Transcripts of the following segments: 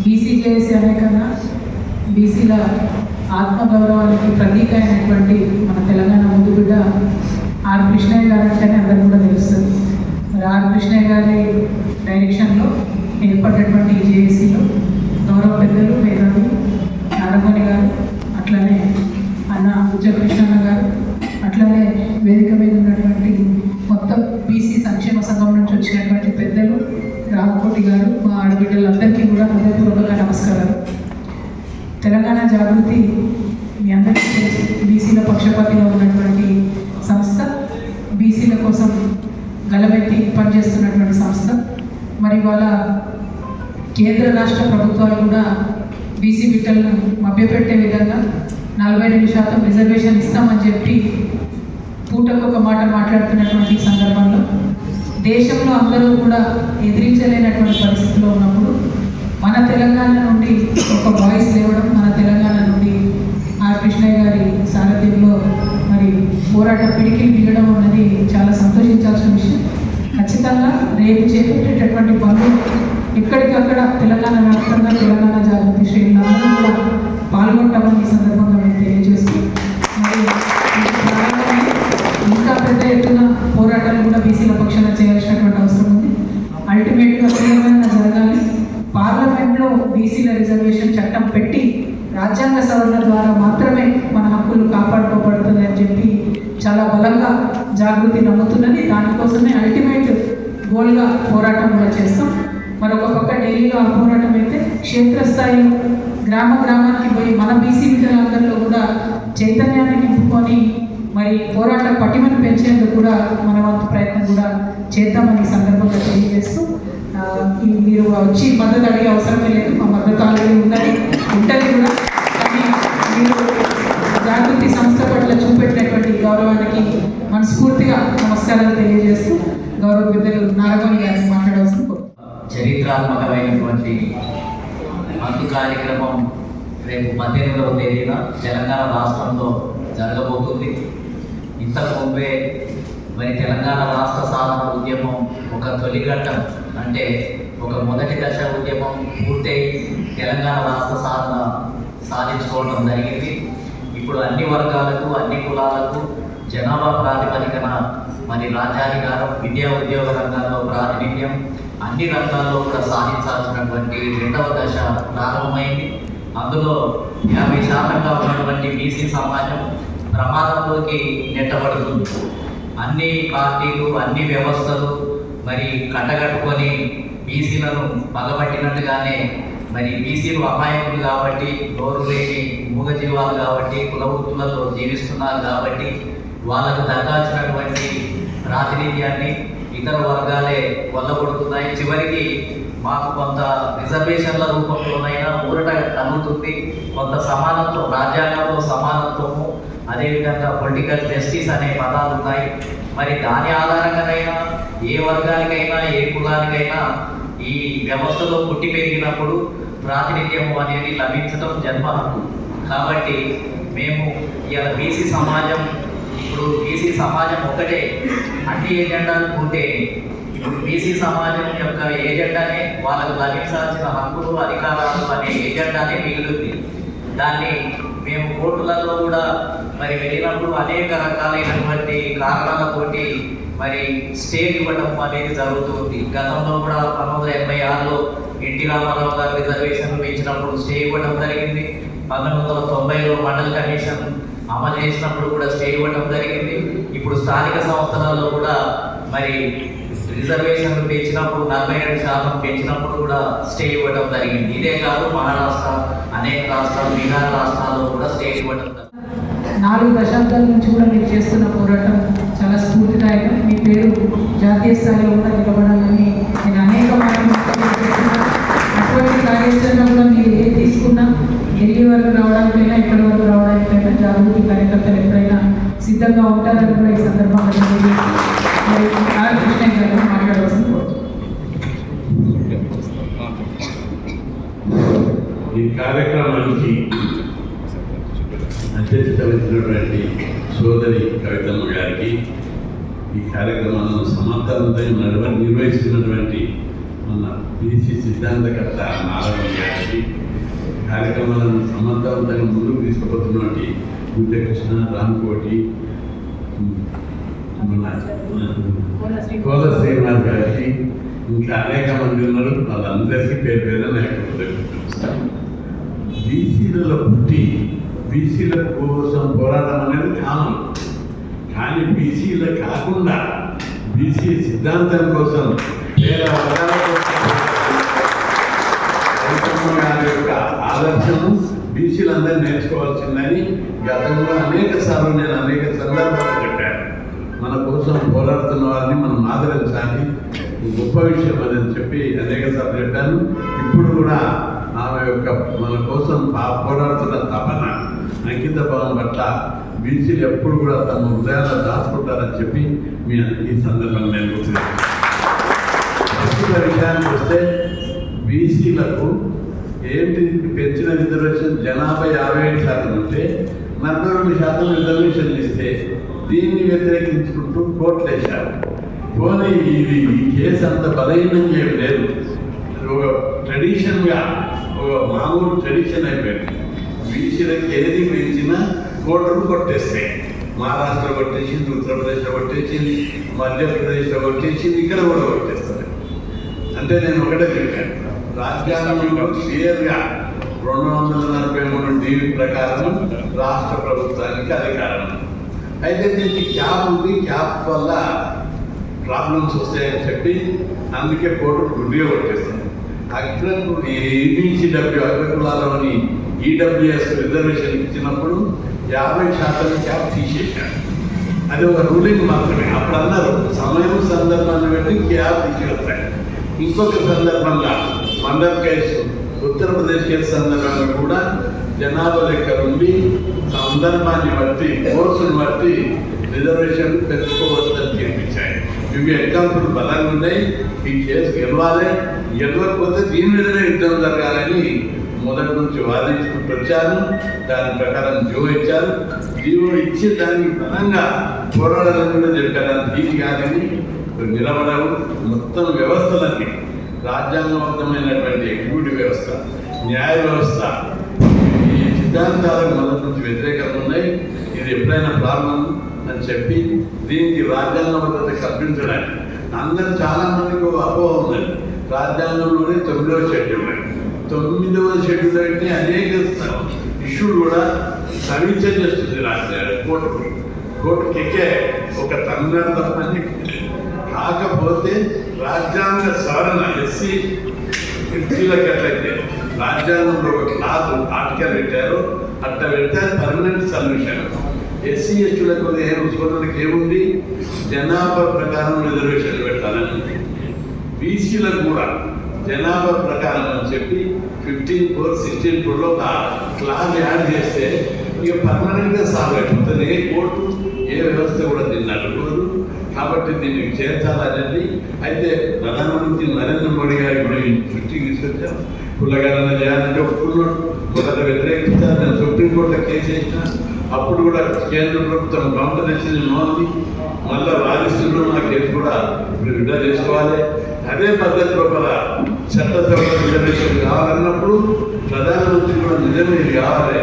BCJAC అనే కన్నా బీసీల ఆత్మగౌరవానికి ప్రతీక అయినటువంటి మన తెలంగాణ ముద్దుబిడ్డ ఆర్ కృష్ణయ్య గారు అంటేనే అందరికీ కూడా తెలుస్తుంది. మరి ఆర్ కృష్ణయ్య గారి డైరెక్షన్లో ఏర్పడినటువంటి ఈ జేఏసీలో గౌరవ పెద్దలు మేధావి నారగోని గారు, అట్లనే అన్న కృష్ణన్న గారు, అట్లనే వేదిక మీద ఉన్నటువంటి మొత్తం బీసీ సంక్షేమ సంఘం నుంచి వచ్చినటువంటి పెద్దలు రామకోటి గారు, మా ఆడబిడ్డలందరికీ కూడా హృదయపూర్వకంగా నమస్కారాలు. తెలంగాణ జాగృతి మీ అందరికీ తెలుసు, బీసీల పక్షపాతిగా ఉన్నటువంటి సంస్థ, బీసీల కోసం గలమెత్తి పనిచేస్తున్నటువంటి సంస్థ. మరి వాళ్ళ కేంద్ర రాష్ట్ర ప్రభుత్వాలు కూడా బీసీ బిడ్డలను మభ్యపెట్టే విధంగా 42% రిజర్వేషన్ ఇస్తామని చెప్పి పూటకు ఒక మాట మాట్లాడుతున్నటువంటి సందర్భంలో దేశంలో అందరూ కూడా ఎదిరించలేనటువంటి పరిస్థితిలో ఉన్నప్పుడు మన తెలంగాణ నుండి ఒక వాయిస్ లేవడం, మన తెలంగాణ నుండి ఆర్ కృష్ణయ్య గారి సారథ్యంలో మరి పోరాట పిడికిలు బిగడం అన్నది చాలా సంతోషించాల్సిన విషయం. ఖచ్చితంగా రేపు చేపట్టేటటువంటి పనులు ఎక్కడికక్కడ తెలంగాణ వ్యాప్తంగా తెలంగాణ జాగృతి శ్రేణులందరూ కూడా పాల్గొంటామని ఈ సందర్భంగా మేము తెలియజేస్తూ, మరి ఇంకా పెద్ద ఎత్తున పోరాటాలు కూడా బీసీల పక్షాన చేయాల్సినటువంటి అవసరం ఉంది. అల్టిమేట్గా తెలంగాణ జరగాలి. పార్లమెంట్లో బీసీల రిజర్వేషన్ చట్టం పెట్టి రాజ్యాంగ సవరణ ద్వారా మాత్రమే మన హక్కులు కాపాడుకోబడుతుంది అని చెప్పి చాలా బలంగా జాగృతి నమ్ముతున్నది. దానికోసమే అల్టిమేట్ గోల్గా పోరాటం కూడా చేస్తాం. మరొక పక్క ఢిల్లీలో ఆ పోరాటం అయితే క్షేత్రస్థాయిలో గ్రామానికి పోయి మన బీసీ విద్యాలందరిలో కూడా చైతన్యాన్ని నింపుకొని మరి పోరాట పటిమను పెంచేందుకు కూడా మన వంతు ప్రయత్నం కూడా చేద్దామని సందర్భంగా తెలియజేస్తూ, మీరు వచ్చి మద్దతు అడిగే అవసరమే లేదు, మా మద్దతు ఆల్రెడీ ఉంటుంది కూడా. కానీ మీరు జాగృతి సంస్థ పట్ల చూపెట్టినటువంటి గౌరవానికి మనస్ఫూర్తిగా నమస్కారాలు తెలియజేస్తూ గౌరవ పెద్దలు నారగోని గారిని మాట్లాడవలసిన చరిత్రాత్మకమైనటువంటి మందు కార్యక్రమం రేపు 18వ తేదీన తెలంగాణ రాష్ట్రంలో జరగబోతుంది. ఇంతకు ముందే మరి తెలంగాణ రాష్ట్ర సాధన ఉద్యమం ఒక తొలిఘట్టం, అంటే ఒక మొదటి దశ ఉద్యమం పూర్తయి తెలంగాణ రాష్ట్ర సాధన సాధించుకోవడం జరిగింది. ఇప్పుడు అన్ని వర్గాలకు, అన్ని కులాలకు జనాభా ప్రాతిపదికన మరి రాజ్యాధికారం, విద్యా ఉద్యోగ రంగాల్లో ప్రాతినిధ్యం, అన్ని రంగాల్లో కూడా సాధించాల్సినటువంటి 2వ దశ ప్రారంభమైంది. అందులో 50% ఉన్నటువంటి బీసీ సమాజం ప్రమాదంలోకి నెట్టబడుతుంది. అన్ని పార్టీలు, అన్ని వ్యవస్థలు మరి కట్టగట్టుకొని బీసీలను పగబట్టినట్టుగానే మరి బీసీలు అమాయకులు కాబట్టి, నోరు లేని మూగజీవాలు కాబట్టి, కులవృత్తులలో జీవిస్తున్నారు కాబట్టి వాళ్ళకు దక్కాల్సినటువంటి ప్రాతినిధ్యాన్ని ఇతర వర్గాలే కొల్లగొడుతున్నాయి. చివరికి మాకు కొంత రిజర్వేషన్ల రూపంలోనైనా ఊరట కలుగుతుంది. కొంత సమానత్వం, రాజ్యాంగంలో సమానత్వము, అదేవిధంగా పొలిటికల్ జస్టిస్ అనే పదాలు ఉన్నాయి. మరి దాని ఆధారంగానైనా ఏ వర్గానికైనా, ఏ కులానికైనా ఈ వ్యవస్థలో పుట్టి పెరిగినప్పుడు ప్రాతినిధ్యం అనేది లభించడం జన్మ హక్కు. కాబట్టి మేము ఇలా బీసీ సమాజం, ఇప్పుడు బీసీ సమాజం ఒకటే, అన్ని ఏజెండాలు ఉంటే ఇప్పుడు బీసీ సమాజం యొక్క ఏజెండానే వాళ్ళకు లభించాల్సిన హక్కులు, అధికారాలు అనే ఏజెండానే మిగులుతుంది. దాన్ని మేము కోర్టులలో కూడా మరి వెళ్ళినప్పుడు అనేక రకాలైనటువంటి కారణాలతోటి మరి స్టే ఇవ్వడం అనేది జరుగుతుంది. గతంలో కూడా 1986లో ఎన్టీ రామారావు గారు రిజర్వేషన్లు పెంచినప్పుడు స్టే ఇవ్వడం జరిగింది. 1990లో మండల్ కమిషన్ అమలు చేసినప్పుడు కూడా స్టే ఇవ్వడం జరిగింది. ఇప్పుడు స్థానిక సంస్థలలో కూడా మరి రిజర్వేషన్లు పెంచినప్పుడు 42% పెంచినప్పుడు కూడా స్టే ఇవ్వడం జరిగింది. ఇదే కాదు, మహారాష్ట్ర, అనేక రాష్ట్రాలు, బీహార్ రాష్ట్రాల్లో కూడా స్టే ఇవ్వడం. 4 దశాబ్దాల నుంచి కూడా మీరు చేస్తున్న పోరాటం చాలా స్ఫూర్తిదాయకం. మీ పేరు జాతీయ స్థాయిలో కూడా నిలబడాలని నేను అనేక అటువంటి కార్యాచరణ కూడా మీరు ఏది తీసుకున్నా ఢిల్లీ వరకు రావడానికైనా, ఎక్కడి వరకు రావడానికైనా జాగృతి కార్యకర్తలు ఎప్పుడైనా సిద్ధంగా ఉంటారని కూడా ఈ సందర్భంగా ఆర్ కృష్ణయ్య గారు మాట్లాడవలసింది కోరుతున్నాను. ఈ కార్యక్రమానికి అధ్యక్షత వహించినటువంటి సోదరి కవితమ్మ గారికి, ఈ కార్యక్రమాలను సమర్థవంతంగా నిర్వహిస్తున్నటువంటి మన బీసీ సిద్ధాంతకర్త నారాయణ గారికి, కార్యక్రమాలను సమర్థవంతంగా ముందుకు తీసుకుపోతున్నటువంటి విజయకృష్ణ, రామ్కోటి, మన కోల శ్రీనివాస్ గారికి, ఇంకా అనేక మంది ఉన్నారు. వాళ్ళందరికీ పేరు పేరు బీసీలలో పుట్టి బీసీల కోసం పోరాటం అనేది కామన్. కానీ బీసీలు కాకుండా బీసీ సిద్ధాంతం కోసం వేరే వర్గాల కోసం గారి యొక్క ఆదర్శము బీసీలందరూ నేర్చుకోవాల్సిందని గతంలో అనేక సార్లు నేను అనేక సందర్భాలు చెప్పాను. మన కోసం పోరాడుతున్న వారిని మనం ఆదరించాలి, గొప్ప విషయం అదని చెప్పి అనేక సార్లు చెప్పాను. ఇప్పుడు కూడా ఆమె యొక్క మన కోసం పోరాడుతున్న తపన, అంకిత భావం పట్ల బీసీలు ఎప్పుడు కూడా తమ హృదయాల్లో దాచుకుంటారని చెప్పి మీ ఈ సందర్భంగా నేను గుర్తిస్తాను. ప్రస్తుత విషయానికి వస్తే బీసీలకు ఏంటి పెంచిన రిజర్వేషన్ జనాభా 57% ఉంటే 42% రిజర్వేషన్లు ఇస్తే దీన్ని వ్యతిరేకించుకుంటూ కోర్టులు వేశారు. పోనీ ఇది ఈ కేసు అంత బలహీనంగా ఏం లేదు. ఒక ట్రెడిషన్గా ఒక మామూలు ట్రెడిషన్ అయిపోయింది. బీసీలకు ఏది పెంచినా కోర్టులు కొట్టేస్తాయి. మహారాష్ట్ర కొట్టేసింది, ఉత్తరప్రదేశ్లో కొట్టేసింది, మధ్యప్రదేశ్లో కొట్టేసింది, ఇక్కడ కూడా కొట్టేస్తారు. అంటే నేను ఒకటే చెప్పాను, రాజ్యాంగంలో క్లియర్గా 243 ప్రకారం రాష్ట్ర ప్రభుత్వానికి అధికారం. అయితే దీనికి క్యాప్ ఉంది, క్యాప్ వల్ల ప్రాబ్లమ్స్ వస్తాయని చెప్పి అందుకే కోర్టు గుడ్డిగా కొట్టేస్తాను. ఈబీసీడబ్ల్యూ అగ్రకులాలోని ఈడబ్ల్యూఎస్ రిజర్వేషన్ ఇచ్చినప్పుడు 50% క్యాప్ తీసేశారు. అది ఒక రూలింగ్ మాత్రమే. అప్పుడు అన్నారు సమయం సందర్భాన్ని బట్టి క్యాప్ తీసేస్తాయి. ఇంకొక సందర్భంగా మండల్ కేసు, ఉత్తరప్రదేశ్ కేసు సందర్భంగా కూడా జనాభా లెక్క నుండి సందర్భాన్ని బట్టి, కోర్సును బట్టి రిజర్వేషన్ పెంచుకోవచ్చని తీర్పించాయి. ఇవి ఎగ్జాంపుల్ బలంగా ఉన్నాయి. ఈ కేసు గెలవాలి, గెలవకపోతే దీని మీదనే యుద్ధం జరగాలని మొదటి నుంచి వాదించుకుంటూ వచ్చారు. దాని ప్రకారం జీవో ఇచ్చారు. జీవో ఇచ్చి దానికి బలంగా పోరాడాలని కూడా చెప్పారు. ఇది కానీ నిలబడవు. మొత్తం వ్యవస్థలన్నీ రాజ్యాంగబద్ధమైనటువంటి ఎగ్జిక్యూటివ్ వ్యవస్థ, న్యాయ వ్యవస్థ ఈ సిద్ధాంతాలకు మొదటి నుంచి వ్యతిరేకంగా ఉన్నాయి. ఇది ఎప్పుడైనా ప్రాబ్లం అని చెప్పి దీనికి రాజ్యాంగబద్ధత కల్పించడానికి అందరూ చాలా మందికి అపోహ ఉందండి. రాజ్యాంగంలోనే 9వ షెడ్యూల్, 9వ షెడ్యూల్ అంటే అనేక ఇష్యూలు కూడా సమీక్ష చేస్తుంది కోర్టుకి ఎక్కే ఒక తమిళనాడు తప్పని. కాకపోతే రాజ్యాంగ సవరణ ఎస్సీ ఎస్టీలకు ఎట్లయితే రాజ్యాంగంలో ఒక క్లాస్ ఆర్టికల్ పెట్టారో అట్లా పెడితే పర్మనెంట్ సొల్యూషన్. ఎస్సీ ఎస్టీలకు సోదరులకు ఏముంది, జనాభా ప్రకారం రిజర్వేషన్లు పెట్టాలని. బీసీలకు కూడా జనాభా ప్రకారం అని చెప్పి 15(4), 16(4)లో ఒక క్లాస్ యాడ్ చేస్తే ఇక పర్మనెంట్గా సాల్వ్ అయిపోతుంది. ఏ కోర్టు ఏ వ్యవస్థ కూడా దీన్ని అడగదు. కాబట్టి దీన్ని చేర్చాలనేది. అయితే ప్రధానమంత్రి నరేంద్ర మోడీ గారి ఇప్పుడు దృష్టికి తీసుకొచ్చారు. కులగణన చేయాలంటే ఒప్పుకున్నాడు. మొదట వ్యతిరేకించారు. నేను సుప్రీంకోర్టులో కేసు వేసిన అప్పుడు కూడా కేంద్ర ప్రభుత్వం కౌంటర్ డెసిషన్ ఉంది. మళ్ళీ వాదిస్తున్నాం. ఆ కేసు కూడా ఇప్పుడు విడుదల చేసుకోవాలి. అదే పద్ధతి లోపల చట్టసభ రిజర్వేషన్ కావాలన్నప్పుడు ప్రధానమంత్రి కూడా నిజమే ఇది కావాలి.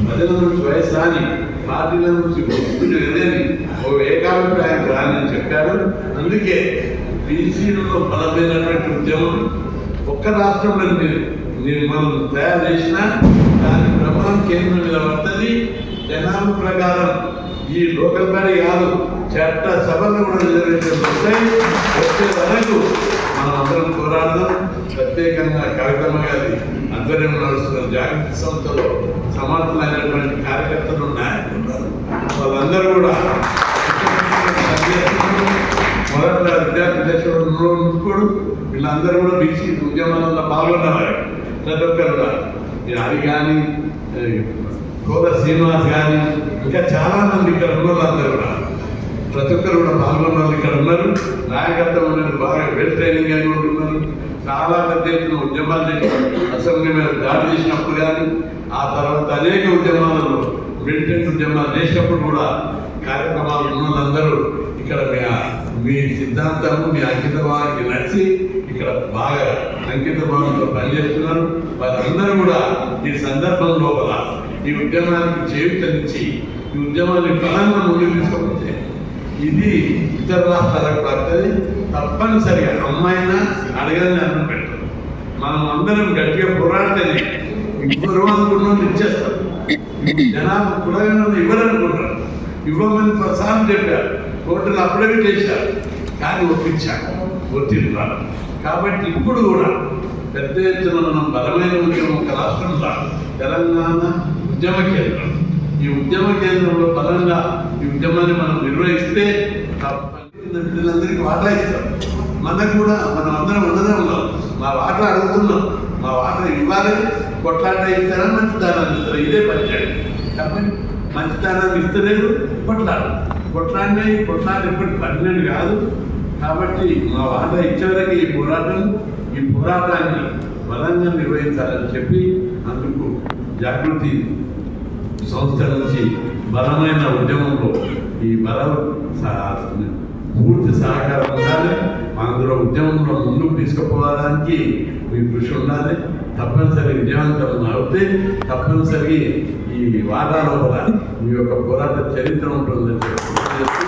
ప్రజల నుంచి వయసు రాని, పార్టీల నుంచి ఒత్తిడి లేదని ఓ ఏకాభిప్రాయం రాని చెప్పాడు. అందుకే బీసీలలో బలమైనటువంటి ఉద్యమం ఒక్క రాష్ట్రంలో మనం తయారు చేసినా దాని ప్రభావం కేంద్రం మీద పడుతుంది. జనాభా ప్రకారం ఈ లోకల్ బాడీ కాదు, చట్ట సభలు కూడా రిజర్వేషన్ వస్తాయి. వచ్చే వరకు మనం అందరం పోరాడదాం. ప్రత్యేకంగా కవితమ్మ గారి ఆధ్వర్యంలో నడుస్తున్న జాగృతి సంస్థలో సమర్థులైనటువంటి కార్యకర్తలు నాయకులు ఉన్నారు. వాళ్ళందరూ కూడా మొదట విద్యార్థి దశలో వీళ్ళందరూ కూడా బీసీ ఉద్యమాలలో పాల్గొన్నవారు. ప్రతి ఒక్కరు కూడా అది కానీ కోల శ్రీనివాస్ కానీ ఇంకా చాలా మంది ఇక్కడ ఉన్న వాళ్ళందరూ కూడా ప్రతి ఒక్కరు కూడా పాల్గొన్న వాళ్ళు ఇక్కడ ఉన్నారు. నాయకత్వం అనేది బాగా వెల్ ట్రైనింగ్ అని ఉంటున్నారు. చాలా పెద్ద ఎత్తున ఉద్యమాలు చేసి అసెంబ్లీ మీద దాడి చేసినప్పుడు కానీ, ఆ తర్వాత అనేక ఉద్యమాలలో మిలిటెంట్ ఉద్యమాలు చేసినప్పుడు కూడా కార్యక్రమాలు ఉన్న వాళ్ళందరూ ఇక్కడ మీ సిద్ధాంతము మీ అంకిత భావానికి నచ్చి ఇక్కడ బాగా అంకిత భావంతో పనిచేస్తున్నారు. వారందరూ కూడా ఈ సందర్భం లోపల ఈ ఉద్యమానికి చేయూతనిచ్చి ఈ ఉద్యమాన్ని బలంగా ముందుకు తీసుకుపోతే ఇది ఇతర రాష్ట్రాలకు పడుతుంది. తప్పనిసరిగా అమ్మాయినా అడగని అన్నం పెట్టదు. మనం అందరం గట్టిగా పోరాడితేనే ఇవ్వరు అనుకున్నాం ఇచ్చేస్తాం. జనాభా కులగన ఇవ్వరనుకుంటారు. ఇవ్వమని ప్రసాదం చెప్పారు, కోర్టులు అప్పుడే చేశారు, కానీ ఒప్పించారు, ఒత్తిడి రాదు. కాబట్టి ఇప్పుడు కూడా పెద్ద ఎత్తున మనం బలమైన ఉద్యమం ఒక రాష్ట్రంలో తెలంగాణ ఉద్యమ కేంద్రం. ఈ ఉద్యమ కేంద్రంలో బలంగా ఈ ఉద్యమాన్ని మనం నిర్వహిస్తే తప్పందరికీ వాటా ఇస్తాం. మనకు కూడా మనం అందరం ఉన్నదే ఉన్నాం. మా వాటా అడుగుతున్నాం, మా వాటా ఇవ్వాలి. కొట్లాట ఇస్తారా, మంచిదానాన్ని ఇస్తారా, ఇదే పంచాయతీ. కాబట్టి మంచిదానాన్ని ఇస్తలేదు, కొట్లాడినా ఈ కొట్లాట ఎప్పటి పడినట్టు కాదు. కాబట్టి మా వాటా ఇచ్చేవరకు ఈ పోరాటాన్ని బలంగా నిర్వహించాలని చెప్పి అందుకు జాగృతి సంస్థ నుంచి బలమైన ఉద్యమంలో ఈ పూర్తి సహకారం ఉండాలి. అందులో ఉద్యమంలో ముందుకు తీసుకుపోవడానికి మీ కృషి ఉండాలి. తప్పనిసరి విజయవంతం అవుతే తప్పనిసరి ఈ వాటాలో కూడా మీ యొక్క పోరాట చరిత్ర ఉంటుందని చెప్పి